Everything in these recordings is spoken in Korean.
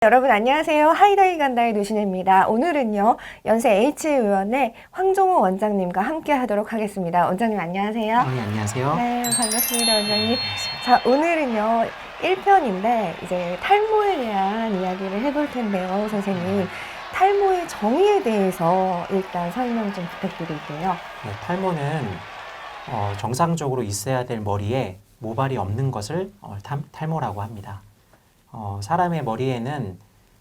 여러분 안녕하세요. 하이다이 간다의 노신혜입니다. 오늘은요. 연세 H의원의 황종호 원장님과 함께 하도록 하겠습니다. 원장님 안녕하세요. 네, 안녕하세요. 네, 반갑습니다. 원장님. 자, 오늘은요. 1편인데 이제 탈모에 대한 이야기를 해볼 텐데요. 선생님. 탈모의 정의에 대해서 일단 설명 좀 부탁드릴게요. 네, 탈모는 정상적으로 있어야 될 머리에 모발이 없는 것을 탈모라고 합니다. 사람의 머리에는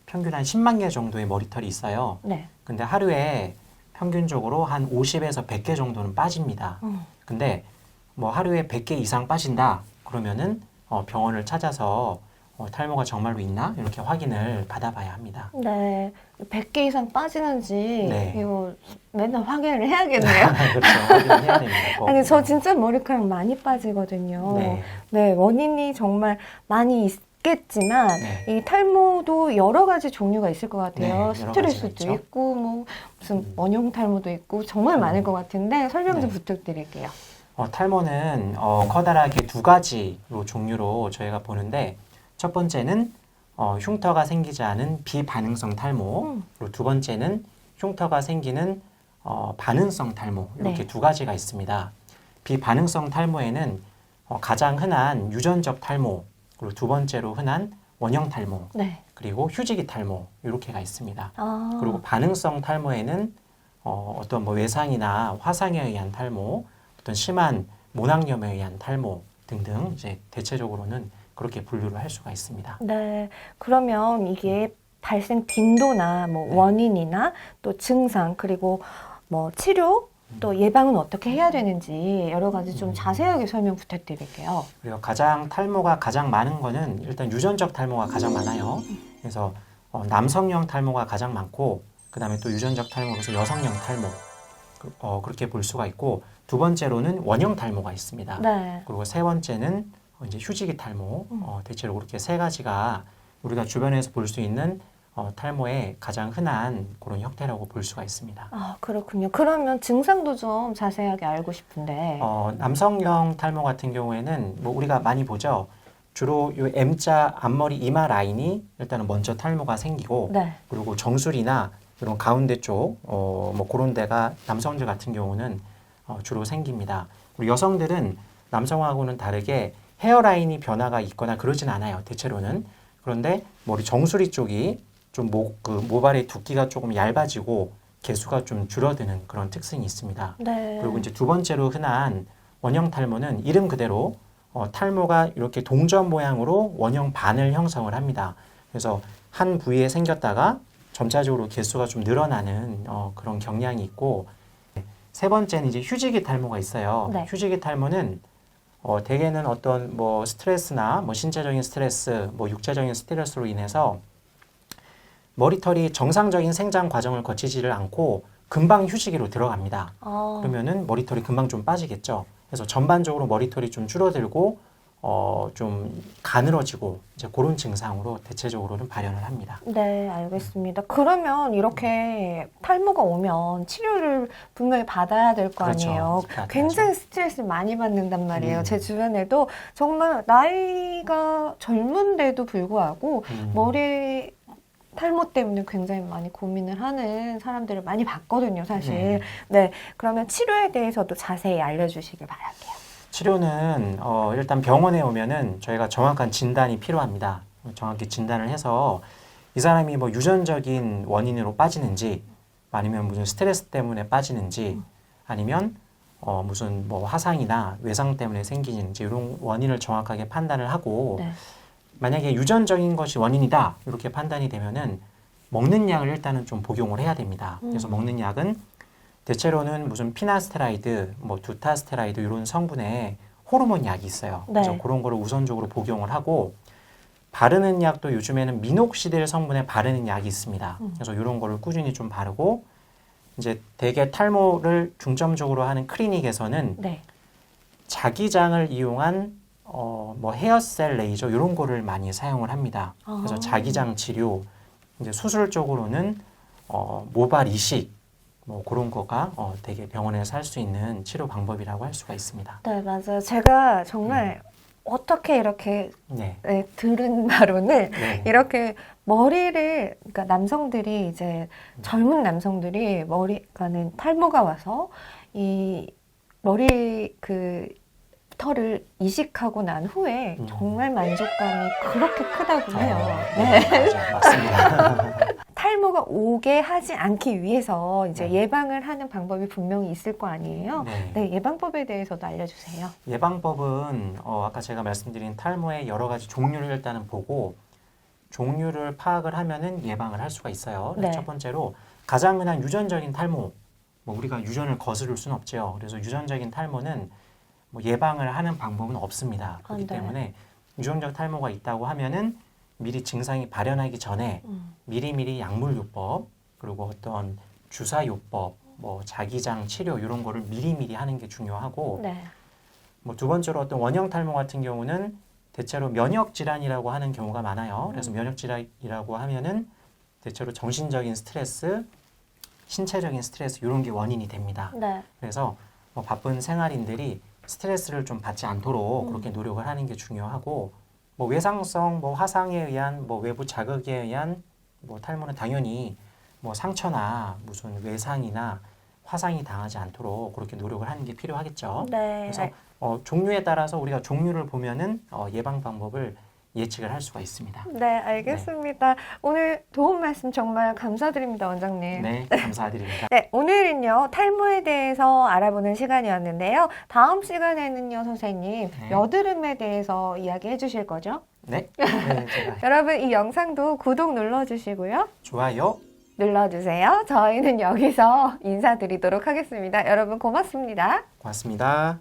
평균 한 10만 개 정도의 머리털이 있어요. 네. 근데 하루에 평균적으로 한 50에서 100개 정도는 빠집니다. 근데 뭐 하루에 100개 이상 빠진다 그러면은 병원을 찾아서 탈모가 정말로 있나 이렇게 확인을 받아봐야 합니다. 네. 100개 이상 빠지는지 네. 이거 맨날 확인을 해야겠네요. 그렇죠. 확인을 해야 됩니다. 꼭. 아니, 저 진짜 머리카락 많이 빠지거든요. 네. 네, 원인이 정말 많이 있겠지만, 네. 이 탈모도 여러 가지 종류가 있을 것 같아요. 네, 여러 가지가 스트레스도 있죠. 있고, 뭐, 무슨 원형 탈모도 있고, 정말 많을 것 같은데, 설명 좀 네. 부탁드릴게요. 탈모는 커다랗게 두 가지로 종류로 저희가 보는데, 첫 번째는 흉터가 생기지 않은 비반응성 탈모, 그리고 두 번째는 흉터가 생기는 반응성 탈모, 이렇게 네. 두 가지가 있습니다. 비반응성 탈모에는 가장 흔한 유전적 탈모, 그리고 두 번째로 흔한 원형 탈모, 네. 그리고 휴지기 탈모, 이렇게가 있습니다. 아, 그리고 반응성 탈모에는 어떤 뭐 외상이나 화상에 의한 탈모, 어떤 심한 모낭염에 의한 탈모 등등 이제 대체적으로는 그렇게 분류를 할 수가 있습니다. 네. 그러면 이게 발생 빈도나 뭐 네. 원인이나 또 증상, 그리고 뭐 치료, 또 예방은 어떻게 해야 되는지 여러 가지 좀 자세하게 설명 부탁드릴게요. 그리고 탈모가 가장 많은 거는 일단 유전적 탈모가 가장 많아요. 그래서 남성형 탈모가 가장 많고, 그 다음에 또 유전적 탈모로서 여성형 탈모, 그렇게 볼 수가 있고, 두 번째로는 원형 탈모가 있습니다. 네. 그리고 세 번째는 이제 휴지기 탈모, 대체로 그렇게 세 가지가 우리가 주변에서 볼 수 있는 탈모의 가장 흔한 그런 형태라고 볼 수가 있습니다. 아, 그렇군요. 그러면 증상도 좀 자세하게 알고 싶은데. 남성형 탈모 같은 경우에는 뭐 우리가 많이 보죠. 주로 이 M자 앞머리 이마 라인이 일단은 먼저 탈모가 생기고, 네. 그리고 정수리나 이런 가운데 쪽, 뭐 그런 데가 남성들 같은 경우는 주로 생깁니다. 그리고 여성들은 남성하고는 다르게 헤어라인이 변화가 있거나 그러진 않아요. 대체로는. 그런데 머리 정수리 쪽이 좀 모발의 두께가 조금 얇아지고 개수가 좀 줄어드는 그런 특징이 있습니다. 네. 그리고 이제 두 번째로 흔한 원형 탈모는 이름 그대로 탈모가 이렇게 동전 모양으로 원형 반을 형성을 합니다. 그래서 한 부위에 생겼다가 점차적으로 개수가 좀 늘어나는 그런 경향이 있고, 세 번째는 이제 휴지기 탈모가 있어요. 네. 휴지기 탈모는 대개는 어떤 뭐 스트레스나 뭐 신체적인 스트레스, 뭐 육체적인 스트레스로 인해서 머리털이 정상적인 생장 과정을 거치지를 않고 금방 휴지기로 들어갑니다. 그러면은 머리털이 금방 좀 빠지겠죠. 그래서 전반적으로 머리털이 좀 줄어들고 좀 가늘어지고 이제 그런 증상으로 대체적으로는 발현을 합니다. 네, 알겠습니다. 그러면 이렇게 탈모가 오면 치료를 분명히 받아야 될 거 그렇죠. 아니에요. 받아야죠. 굉장히 스트레스를 많이 받는단 말이에요. 제 주변에도 정말 나이가 젊은데도 불구하고 머리 탈모 때문에 굉장히 많이 고민을 하는 사람들을 많이 봤거든요, 사실. 네, 그러면 치료에 대해서도 자세히 알려주시길 바랄게요. 치료는 일단 병원에 오면은 저희가 정확한 진단이 필요합니다. 정확히 진단을 해서 이 사람이 뭐 유전적인 원인으로 빠지는지, 아니면 무슨 스트레스 때문에 빠지는지, 아니면 무슨 뭐 화상이나 외상 때문에 생기는지 이런 원인을 정확하게 판단을 하고, 네. 만약에 유전적인 것이 원인이다 이렇게 판단이 되면은 먹는 약을 일단은 좀 복용을 해야 됩니다. 그래서 먹는 약은 대체로는 무슨 피나스테라이드, 뭐 두타스테라이드 이런 성분의 호르몬 약이 있어요. 네. 그래서 그런 거를 우선적으로 복용을 하고, 바르는 약도 요즘에는 미녹시딜 성분의 바르는 약이 있습니다. 그래서 이런 거를 꾸준히 좀 바르고, 이제 대개 탈모를 중점적으로 하는 클리닉에서는 네. 자기장을 이용한 뭐 헤어셀 레이저 이런 거를 많이 사용을 합니다. 그래서 자기장 치료, 이제 수술적으로는 모발 이식, 뭐 그런 거가 되게 병원에서 할 수 있는 치료 방법이라고 할 수가 있습니다. 네, 맞아요. 제가 정말 어떻게 이렇게 네. 네, 들은 바로는 네. 이렇게 머리를 그러니까 남성들이 이제 젊은 남성들이 머리가는 탈모가 와서 이 머리 그 털을 이식하고 난 후에 정말 만족감이 그렇게 크다고 해요. 네. 맞아요. 맞습니다. 탈모가 오게 하지 않기 위해서 이제 네. 예방을 하는 방법이 분명히 있을 거 아니에요. 네. 네, 예방법에 대해서도 알려주세요. 예방법은 아까 제가 말씀드린 탈모의 여러 가지 종류를 일단은 보고 종류를 파악을 하면은 예방을 할 수가 있어요. 네. 첫 번째로 가장 흔한 유전적인 탈모, 뭐 우리가 유전을 거스를 수는 없죠. 그래서 유전적인 탈모는 뭐 예방을 하는 방법은 없습니다. 그렇기 네. 때문에 유전적 탈모가 있다고 하면은 미리 증상이 발현하기 전에 미리미리 약물요법 그리고 어떤 주사요법, 뭐 자기장 치료 이런 거를 미리미리 하는 게 중요하고 네. 뭐 두 번째로 어떤 원형 탈모 같은 경우는 대체로 면역 질환이라고 하는 경우가 많아요. 그래서 면역 질환이라고 하면은 대체로 정신적인 스트레스, 신체적인 스트레스 이런 게 원인이 됩니다. 네. 그래서 뭐 바쁜 생활인들이 스트레스를 좀 받지 않도록 그렇게 노력을 하는 게 중요하고 뭐 외상성 뭐 화상에 의한 뭐 외부 자극에 의한 뭐 탈모는 당연히 뭐 상처나 무슨 외상이나 화상이 당하지 않도록 그렇게 노력을 하는 게 필요하겠죠. 네. 그래서 종류에 따라서 우리가 종류를 보면은 예방 방법을 예측을 할 수가 있습니다. 네, 알겠습니다. 오늘 도움 말씀 정말 감사드립니다, 원장님. 네, 감사드립니다. 네, 오늘은요, 탈모에 대해서 알아보는 시간이었는데요. 다음 시간에는요, 선생님, 네. 여드름에 대해서 이야기해 주실 거죠? 네, 네, 제가 여러분, 이 영상도 구독 눌러주시고요. 좋아요. 눌러주세요. 저희는 여기서 인사드리도록 하겠습니다. 여러분, 고맙습니다. 고맙습니다.